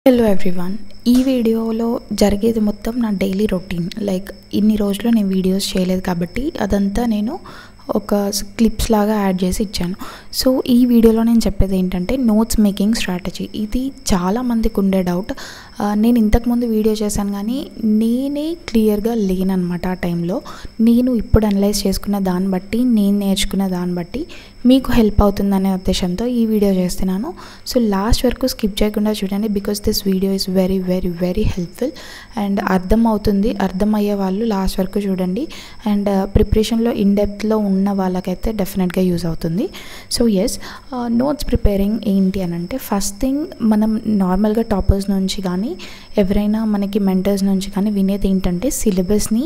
Hello everyone. ఈ వీడియోలో జరిగేది మొత్తం నా డైలీ రొటీన్. లైక్ ఇన్ని రోజులు నేను వీడియోస్ చేయలేదు కాబట్టి అదంతా నేను ఒక క్లిప్స్ లాగా యాడ్ చేసి ఇచ్చాను. సో ఈ వీడియోలో నేను చెప్పేది ఏంటంటే నోట్స్ మేకింగ్ స్ట్రాటజీ. ఇది చాలామందికి ఉండే డౌట్. నేను ఇంతకుముందు వీడియో చేశాను కానీ నేనే క్లియర్గా లేననమాట. ఆ టైంలో నేను ఇప్పుడు అనలైజ్ చేసుకున్న దాన్ని బట్టి, నేను నేర్చుకున్న దాన్ని బట్టి మీకు హెల్ప్ అవుతుందనే ఉద్దేశంతో ఈ వీడియో చేస్తున్నాను. సో లాస్ట్ వరకు స్కిప్ చేయకుండా చూడండి, because this video is very very very helpful and అర్థమయ్యే వాళ్ళు లాస్ట్ వరకు చూడండి. అండ్ ప్రిపరేషన్లో ఇన్డెప్త్లో ఉన్న వాళ్ళకైతే డెఫినెట్గా యూజ్ అవుతుంది. సో ఎస్, నోట్స్ ప్రిపేరింగ్ ఏంటి అని అంటే, ఫస్ట్ థింగ్ మనం నార్మల్గా టాపర్స్ నుంచి కానీ ఎవరైనా మనకి మెంటర్స్ నుంచి కానీ వినేది ఏంటంటే సిలబస్ని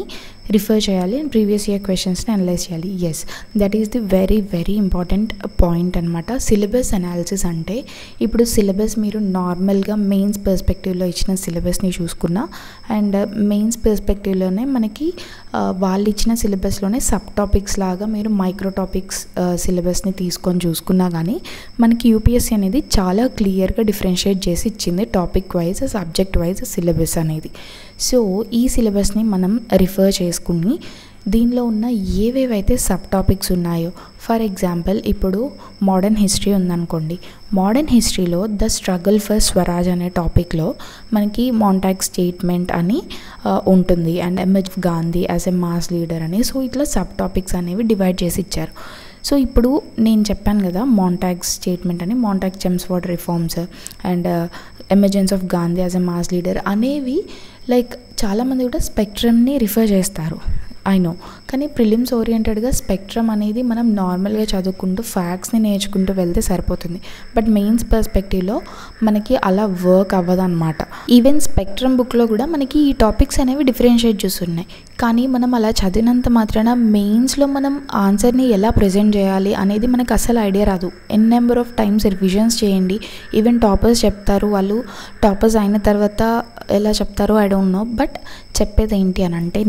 రిఫర్ చేయాలి అండ్ ప్రీవియస్ ఇయర్ క్వశ్చన్స్ని అనలైజ్ చేయాలి. Yes, that is the very very important point అనమాట. సిలబస్ అనాలిసిస్ అంటే, ఇప్పుడు సిలబస్ మీరు నార్మల్గా మెయిన్స్ పర్స్పెక్టివ్లో ఇచ్చిన సిలబస్ని చూసుకున్నా అండ్ మెయిన్స్ పర్స్పెక్టివ్లోనే మనకి వాళ్ళు ఇచ్చిన సిలబస్లోనే సబ్ టాపిక్స్ లాగా మీరు మైక్రో టాపిక్స్ సిలబస్ని తీసుకొని చూసుకున్నా కానీ మనకి యూపీఎస్సీ అనేది చాలా క్లియర్గా డిఫరెన్షియేట్ చేసి ఇచ్చింది topic wise, subject wise syllabus అనేది. సో ఈ సిలబస్ని మనం రిఫర్ చేసుకుని దీనిలో ఉన్న ఏవేవైతే సబ్ టాపిక్స్ ఉన్నాయో, ఫర్ ఎగ్జాంపుల్ ఇప్పుడు మోడర్న్ హిస్టరీ ఉందనుకోండి. మోడర్న్ హిస్టరీలో ద స్ట్రగుల్ ఫర్ స్వరాజ్ అనే టాపిక్లో మనకి మాంటాగ్ స్టేట్మెంట్ అని ఉంటుంది and MS Gandhi as a mass leader అని. సో ఇట్లా సబ్ టాపిక్స్ అనేవి డివైడ్ చేసి ఇచ్చారు. సో ఇప్పుడు నేను చెప్పాను కదా మాంటాగ్ స్టేట్మెంట్ అని, Montagu Chelmsford reforms and emergence of Gandhi as a mass leader అనేవి లైక్ చాలామంది కూడా స్పెక్ట్రమ్ని రిఫర్ చేస్తారు, ఐ నో. కానీ ప్రిలిమ్స్ ఓరియంటెడ్గా స్పెక్ట్రమ్ అనేది మనం నార్మల్గా చదువుకుంటూ ఫ్యాక్ట్స్ని నేర్చుకుంటూ వెళ్తే సరిపోతుంది. బట్ మెయిన్స్ పర్స్పెక్టివ్లో మనకి అలా వర్క్ అవ్వదన్నమాట. ఈవెన్ స్పెక్ట్రమ్ బుక్లో కూడా మనకి ఈ టాపిక్స్ అనేవి డిఫరెన్షియేట్ చేస్తున్నాయి. కానీ మనం అలా చదివినంత మాత్రాన మెయిన్స్లో మనం ఆన్సర్ని ఎలా ప్రజెంట్ చేయాలి అనేది మనకు అసలు ఐడియా రాదు. ఎన్ నెంబర్ ఆఫ్ టైమ్స్ రివిజన్స్ చేయండి. ఈవెన్ టాపర్స్ చెప్తారు, వాళ్ళు టాపర్స్ అయిన తర్వాత ఎలా చెప్తారో ఐ డోంట్ నో. బట్ చెప్పేది ఏంటి అని అంటే,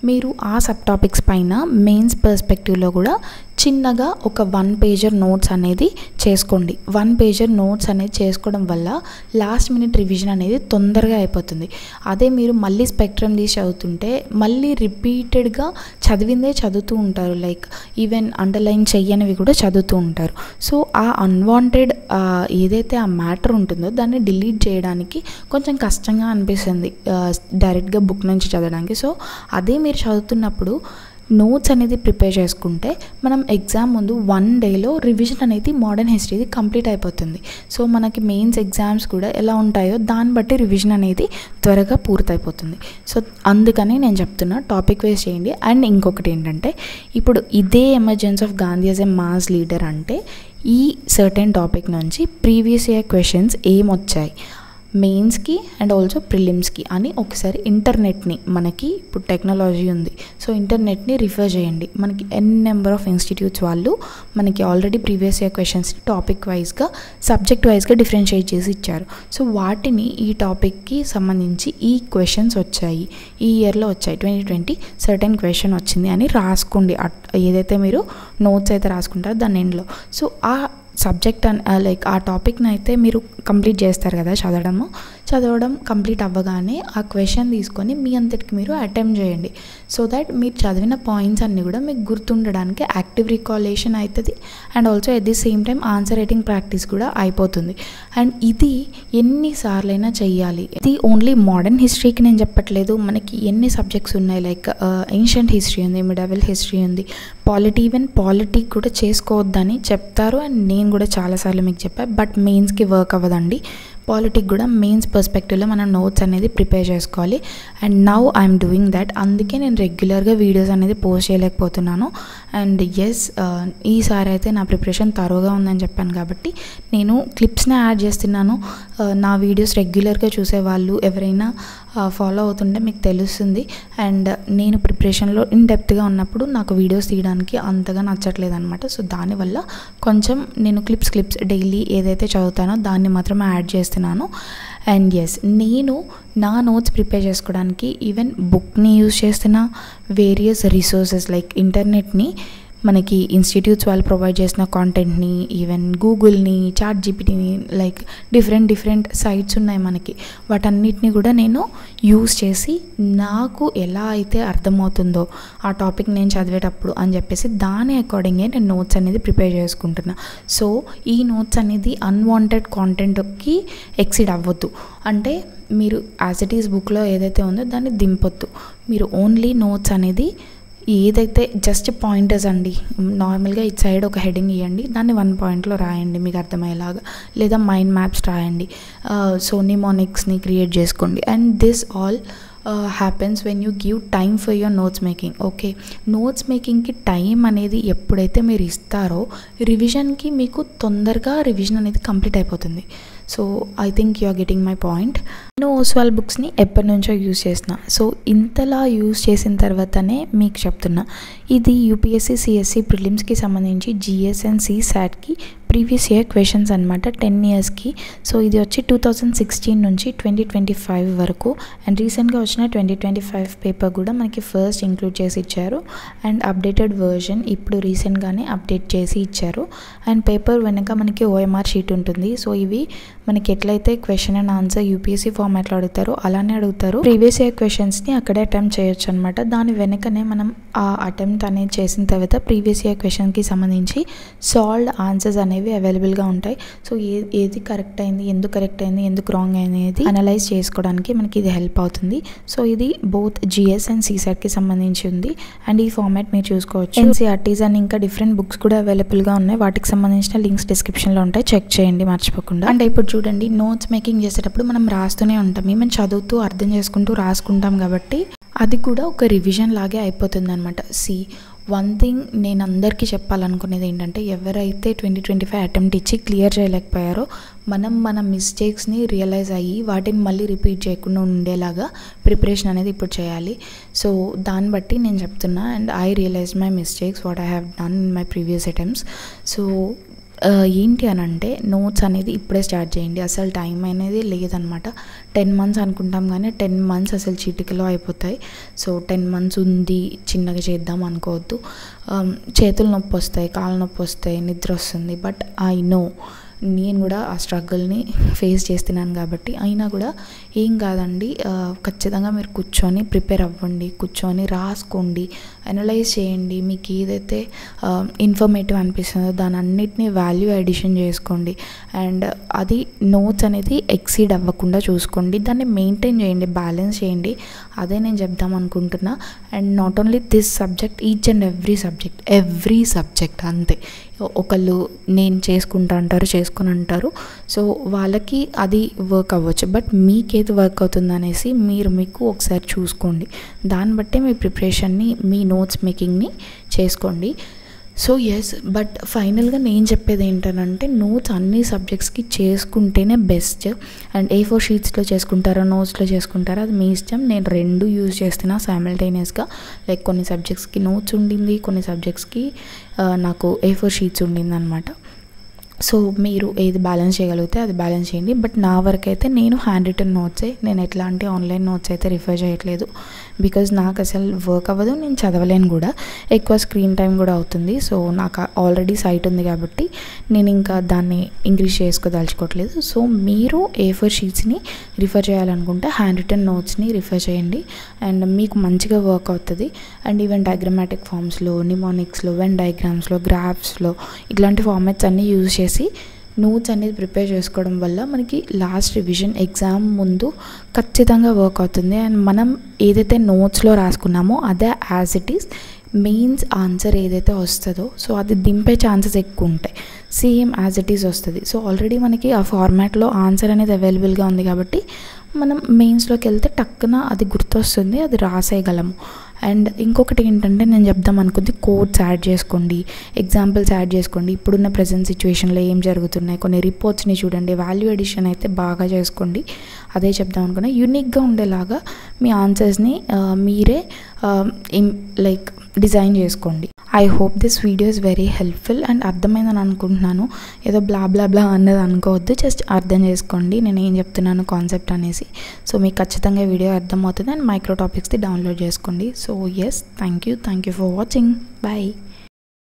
మీరు ఆ సబ్ టాపిక్స్ పైన మెయిన్స్ పర్స్పెక్టివ్లో కూడా చిన్నగా ఒక 1 పేజర్ నోట్స్ అనేది చేసుకోండి. 1 పేజర్ నోట్స్ అనేది చేసుకోవడం వల్ల లాస్ట్ మినిట్ రివిజన్ అనేది తొందరగా అయిపోతుంది. అదే మీరు మళ్ళీ స్పెక్ట్రమ్ తీసి చదువుతుంటే మళ్ళీ రిపీటెడ్గా చదివిందే చదువుతూ ఉంటారు. లైక్ ఈవెన్ అండర్లైన్ చెయ్యనివి కూడా చదువుతూ ఉంటారు. సో ఆ అన్వాంటెడ్ ఏదైతే ఆ మ్యాటర్ ఉంటుందో దాన్ని డిలీట్ చేయడానికి కొంచెం కష్టంగా అనిపిస్తుంది డైరెక్ట్గా బుక్ నుంచి చదవడానికి. సో అదే మీరు చదువుతున్నప్పుడు నోట్స్ అనేది ప్రిపేర్ చేసుకుంటే మనం ఎగ్జామ్ ముందు 1 డేలో రివిజన్ అనేది మోడర్న్ హిస్టరీది కంప్లీట్ అయిపోతుంది. సో మనకి మెయిన్స్ ఎగ్జామ్స్ కూడా ఎలా ఉంటాయో దాన్ని బట్టి రివిజన్ అనేది త్వరగా పూర్తయిపోతుంది. సో అందుకని నేను చెప్తున్నా, టాపిక్ వైజ్ చేయండి. అండ్ ఇంకొకటి ఏంటంటే, ఇప్పుడు ఇదే emergence of Gandhi as a mass leader అంటే ఈ సర్టెన్ టాపిక్ నుంచి ప్రీవియస్ ఇయర్ క్వశ్చన్స్ ఏమొచ్చాయి మెయిన్స్కి అండ్ ఆల్సో ప్రిలిమ్స్కి అని ఒకసారి ఇంటర్నెట్ని, మనకి ఇప్పుడు టెక్నాలజీ ఉంది, సో ఇంటర్నెట్ని రిఫర్ చేయండి. మనకి ఎన్ నెంబర్ ఆఫ్ ఇన్స్టిట్యూట్స్ వాళ్ళు మనకి ఆల్రెడీ ప్రీవియస్ ఇయర్ క్వశ్చన్స్ని టాపిక్ వైజ్గా, సబ్జెక్ట్ వైజ్గా డిఫరెన్షియేట్ చేసి ఇచ్చారు. సో వాటిని ఈ టాపిక్కి సంబంధించి ఈ క్వశ్చన్స్ వచ్చాయి, ఈ ఇయర్లో వచ్చాయి, 2020 సర్టెన్ క్వశ్చన్ వచ్చింది అని రాసుకోండి. ఏదైతే మీరు నోట్స్ అయితే రాసుకుంటారో దాని ఎండ్లో. సో ఆ సబ్జెక్ట్ లైక్ ఆ టాపిక్ని అయితే మీరు కంప్లీట్ చేస్తారు కదా, చదవడం కంప్లీట్ అవ్వగానే ఆ క్వశ్చన్ తీసుకొని మీ అంతటికి మీరు అటెంప్ట్ చేయండి. సో దట్ మీరు చదివిన పాయింట్స్ అన్నీ కూడా మీకు గుర్తుండడానికి యాక్టివ్ రికాలేషన్ అవుతుంది and also at the same time answer writing practice కూడా అయిపోతుంది. అండ్ ఇది ఎన్నిసార్లైనా చెయ్యాలి. ఇది ఓన్లీ మోడర్న్ హిస్టరీకి నేను చెప్పట్లేదు, మనకి ఎన్ని సబ్జెక్ట్స్ ఉన్నాయి. లైక్ ఏన్షియంట్ హిస్టరీ ఉంది, మిడవల్ హిస్టరీ ఉంది, ఈవెన్ పాలిటీ కూడా చేసుకోవద్దని చెప్తారు. అండ్ నేను కూడా చాలాసార్లు మీకు చెప్పాను, బట్ మెయిన్స్కి వర్క్ అవ్వదండి. పాలిటిక్ కూడా మెయిన్స్ పర్స్పెక్టివ్లో మనం నోట్స్ అనేది ప్రిపేర్ చేసుకోవాలి. And now I'm doing that. అందుకే నేను రెగ్యులర్గా వీడియోస్ అనేది పోస్ట్ చేయలేకపోతున్నాను. అండ్ ఎస్, ఈసారి అయితే నా ప్రిపరేషన్ తరువుగా ఉందని చెప్పాను కాబట్టి నేను క్లిప్స్ని యాడ్ చేస్తున్నాను. నా వీడియోస్ రెగ్యులర్గా చూసేవాళ్ళు ఎవరైనా ఫాలో అవుతుంటే మీకు తెలుస్తుంది. అండ్ నేను ప్రిపరేషన్లో ఇన్ డెప్త్గా ఉన్నప్పుడు నాకు వీడియోస్ తీయడానికి అంతగా నచ్చట్లేదు అనమాట. సో దానివల్ల కొంచెం నేను క్లిప్స్ డైలీ ఏదైతే చదువుతానో దాన్ని మాత్రం యాడ్ చేస్తున్నాను. అండ్ ఎస్, నేను నా నోట్స్ ప్రిపేర్ చేసుకోవడానికి ఈవెన్ బుక్ని యూజ్ చేస్తున్నా, వేరియస్ రిసోర్సెస్ లైక్ ఇంటర్నెట్ని మనకి ఇన్స్టిట్యూట్స్ వాళ్ళు ప్రొవైడ్ చేసిన కాంటెంట్ని, ఈవెన్ గూగుల్ని, చాట్ జీపీటీని, లైక్ డిఫరెంట్ సైట్స్ ఉన్నాయి మనకి. వాటన్నిటిని కూడా నేను యూస్ చేసి నాకు ఎలా అయితే అర్థమవుతుందో ఆ టాపిక్ నేను చదివేటప్పుడు అని చెప్పేసి దాని అకార్డింగే నేను నోట్స్ అనేది ప్రిపేర్ చేసుకుంటున్నా. సో ఈ నోట్స్ అనేది అన్వాంటెడ్ కాంటెంట్కి ఎక్సీడ్ అవ్వద్దు. అంటే మీరు యాజ్ ఇట్ ఈస్ బుక్లో ఏదైతే ఉందో దాన్ని దింపొద్దు. మీరు ఓన్లీ నోట్స్ అనేది ఏదైతే జస్ట్ పాయింటర్స్ అండి, నార్మల్గా ఇటు సైడ్ ఒక హెడింగ్ ఇవ్వండి, దాన్ని 1 పాయింట్లో రాయండి మీకు అర్థమయ్యేలాగా, లేదా మైండ్ మ్యాప్స్ రాయండి, సో నిమోనిక్స్ని క్రియేట్ చేసుకోండి. And this all happens when you give time for your notes making. Okay, notes మేకింగ్కి టైం అనేది ఎప్పుడైతే మీరు ఇస్తారో రివిజన్కి మీకు తొందరగా రివిజన్ అనేది కంప్లీట్ అయిపోతుంది. So I think you are getting my point. నేను ఓస్వాల్ బుక్స్ని ఎప్పటి నుంచో యూజ్ చేసిన. సో ఇంతలా యూజ్ చేసిన తర్వాతనే మీకు చెప్తున్నా, ఇది యూపీఎస్సీ సిఎస్సి ప్రిలిమ్స్కి సంబంధించి జిఎస్ అండ్ సిసాట్కి ప్రీవియస్ ఇయర్ క్వశ్చన్స్ అనమాట, 10 yearsకి. సో ఇది వచ్చి 2016 నుంచి 2025 వరకు. అండ్ రీసెంట్గా వచ్చిన 2025 పేపర్ కూడా మనకి ఫస్ట్ ఇంక్లూడ్ చేసి ఇచ్చారు. అండ్ అప్డేటెడ్ వర్షన్ ఇప్పుడు రీసెంట్గానే అప్డేట్ చేసి ఇచ్చారు. అండ్ పేపర్ వెనక మనకి ఓఎంఆర్ షీట్ ఉంటుంది. సో ఇవి మనకి ఎట్లయితే క్వశ్చన్ అండ్ ఆన్సర్ యూపీఎస్సీ ఫార్మాట్లో అడుగుతారో అలానే అడుగుతారు. ప్రీవియస్ ఇయర్ క్వశ్చన్స్ని అక్కడే అటెంప్ట్ చేయొచ్చు అనమాట. దాని వెనకనే మనం ఆ అటెంప్ట్ అనేది చేసిన తర్వాత ప్రీవియస్ ఇయర్ క్వశ్చన్కి సంబంధించి సాల్వ్డ్ ఆన్సర్స్ అనేవి అవైలబుల్గా ఉంటాయి. సో ఏది కరెక్ట్ అయింది, ఎందుకు కరెక్ట్ అయింది, ఎందుకు రాంగ్ అనేది అనలైజ్ చేసుకోవడానికి మనకి ఇది హెల్ప్ అవుతుంది. సో ఇది బోత్ జిఎస్ అండ్ సిసాట్కి సంబంధించి ఉంది. అండ్ ఈ ఫార్మాట్ మీరు చూసుకోవచ్చు. ఎన్సీఆర్టీస్ అండ్ ఇంకా డిఫరెంట్ బుక్స్ కూడా అవైలబుల్గా ఉన్నాయి. వాటికి సంబంధించిన లింక్స్ డిస్క్రిప్షన్లో ఉంటాయి, చెక్ చేయండి మర్చిపోకుండా. అండ్ ఇప్పుడు చూడండి, నోట్స్ మేకింగ్ చేసేటప్పుడు మనం రాస్తూనే ఉంటాం, మేము చదువుతూ అర్థం చేసుకుంటూ రాసుకుంటాం కాబట్టి అది కూడా ఒక రివిజన్ లాగే అయిపోతుంది అనమాట. వన్ థింగ్ నేను అందరికీ చెప్పాలనుకునేది ఏంటంటే, ఎవరైతే 2025 అటెంప్ట్ ఇచ్చి క్లియర్ చేయలేకపోయారో మన మిస్టేక్స్ని రియలైజ్ అయ్యి వాటిని మళ్ళీ రిపీట్ చేయకుండా ఉండేలాగా ప్రిపరేషన్ అనేది ఇప్పుడు చేయాలి. సో దాన్ని బట్టి నేను చెప్తున్నా. And I realise my mistakes what I have done in my previous attempts. So ఏంటి అని అంటే, నోట్స్ అనేది ఇప్పుడే స్టార్ట్ చేయండి. అసలు టైం అనేది లేదనమాట. 10 months అనుకుంటాం కానీ 10 months అసలు చిటికలో అయిపోతాయి. సో 10 months ఉంది, చిన్నగా చేద్దాం అనుకోవద్దు. చేతులు నొప్పి వస్తాయి, కాళ్ళ నొప్పి వస్తాయి, నిద్ర వస్తుంది. బట్ ఐ నో, నేను కూడా ఆ స్ట్రగుల్ని ఫేస్ చేస్తున్నాను కాబట్టి. అయినా కూడా ఏం కాదండి, ఖచ్చితంగా మీరు కూర్చొని ప్రిపేర్ అవ్వండి, కూర్చొని రాసుకోండి, అనలైజ్ చేయండి. మీకు ఏదైతే ఇన్ఫర్మేటివ్ అనిపిస్తుందో దాని అన్నిటినీ వాల్యూ అడిషన్ చేసుకోండి. అండ్ అది నోట్స్ అనేది ఎక్సీడ్ అవ్వకుండా చూసుకోండి, దాన్ని మెయింటైన్ చేయండి, బ్యాలెన్స్ చేయండి. అదే నేను చెప్దాం అనుకుంటున్నా. And not only this subject, each and every subject అంతే. ఒకళ్ళు నేను చేసుకుంటా అంటారు, చేసుకుని అంటారు. సో వాళ్ళకి అది వర్క్ అవ్వచ్చు, బట్ మీకేది వర్క్ అవుతుంది అనేసి మీకు ఒకసారి చూసుకోండి. దాన్ని బట్టే మీ ప్రిపరేషన్ని, మీ నోట్స్ మేకింగ్ని చేసుకోండి. సో ఎస్, బట్ ఫైనల్గా నేను చెప్పేది ఏంటంటే, నోట్స్ అన్ని సబ్జెక్ట్స్కి చేసుకుంటేనే బెస్ట్. అండ్ A4 షీట్స్లో చేసుకుంటారా, నోట్స్లో చేసుకుంటారా, అది మీ ఇష్టం. నేను 2 యూజ్ చేస్తున్నా సైమల్టేనియస్గా. లైక్ కొన్ని సబ్జెక్ట్స్కి నోట్స్ ఉండింది, కొన్ని సబ్జెక్ట్స్కి నాకు A4 షీట్స్ ఉండింది అనమాట. సో మీరు ఏది బ్యాలెన్స్ చేయగలిగితే అది బ్యాలెన్స్ చేయండి. బట్ నా వరకు అయితే నేను హ్యాండ్ రిటన్ నోట్సే, నేను ఎట్లాంటి ఆన్లైన్ నోట్స్ అయితే రిఫర్ చేయట్లేదు. బికాజ్ నాకు అసలు వర్క్ అవ్వదు, నేను చదవలేను కూడా, ఎక్కువ స్క్రీన్ టైం కూడా అవుతుంది. సో నాకు ఆల్రెడీ సైట్ ఉంది కాబట్టి నేను ఇంకా దాన్ని ఇంక్రీజ్ చేసుకోదలుచుకోవట్లేదు. సో మీరు A4 షీట్స్ని రిఫర్ చేయాలనుకుంటే హ్యాండ్ రిటన్ నోట్స్ని రిఫర్ చేయండి. అండ్ మీకు మంచిగా వర్క్ అవుతుంది. అండ్ ఈవెన్ డయాగ్రమాటిక్ ఫామ్స్లో, నిమోనిక్స్లో, వెన్ డయాగ్రామ్స్లో, గ్రాఫ్స్లో ఇట్లాంటి ఫార్మాట్స్ అన్నీ యూజ్ చేసి నోట్స్ అనేది ప్రిపేర్ చేసుకోవడం వల్ల మనకి లాస్ట్ రివిజన్ ఎగ్జామ్ ముందు ఖచ్చితంగా వర్క్ అవుతుంది. అండ్ మనం ఏదైతే నోట్స్లో రాసుకున్నామో అదే as it is mains answer ఏదైతే వస్తుందో, సో అది దింపే ఛాన్సెస్ ఎక్కువ ఉంటాయి. సేమ్ యాజ్ ఇట్ ఈస్ వస్తుంది. సో ఆల్రెడీ మనకి ఆ ఫార్మాట్లో ఆన్సర్ అనేది అవైలబుల్గా ఉంది కాబట్టి మనం మెయిన్స్లోకి వెళ్తే టక్కున అది గుర్తొస్తుంది, అది రాసేయగలము. అండ్ ఇంకొకటి ఏంటంటే, నేను చెప్దాం అనుకుంది, కోడ్స్ యాడ్ చేసుకోండి, ఎగ్జాంపుల్స్ యాడ్ చేసుకోండి. ఇప్పుడున్న ప్రజెంట్ సిచ్యువేషన్లో ఏం జరుగుతున్నాయి, కొన్ని రిపోర్ట్స్ని చూడండి, వాల్యూ ఎడిషన్ అయితే బాగా చేసుకోండి. అదే చెప్దాం అనుకున్నా. యూనిక్గా ఉండేలాగా మీ ఆన్సర్స్ని మీరే లైక్ డిజైన్ చేసుకోండి. I hope this video is very helpful and అర్థమైందని అనుకుంటున్నాను. ఏదో బ్లా అన్నది అనుకోవద్దు, జస్ట్ అర్థం చేసుకోండి నేను ఏం చెప్తున్నాను కాన్సెప్ట్ అనేసి. సో మీకు ఖచ్చితంగా వీడియో అర్థమవుతుంది. అండ్ మైక్రో టాపిక్స్ది డౌన్లోడ్ చేసుకోండి. So yes, thank you for watching. Bye.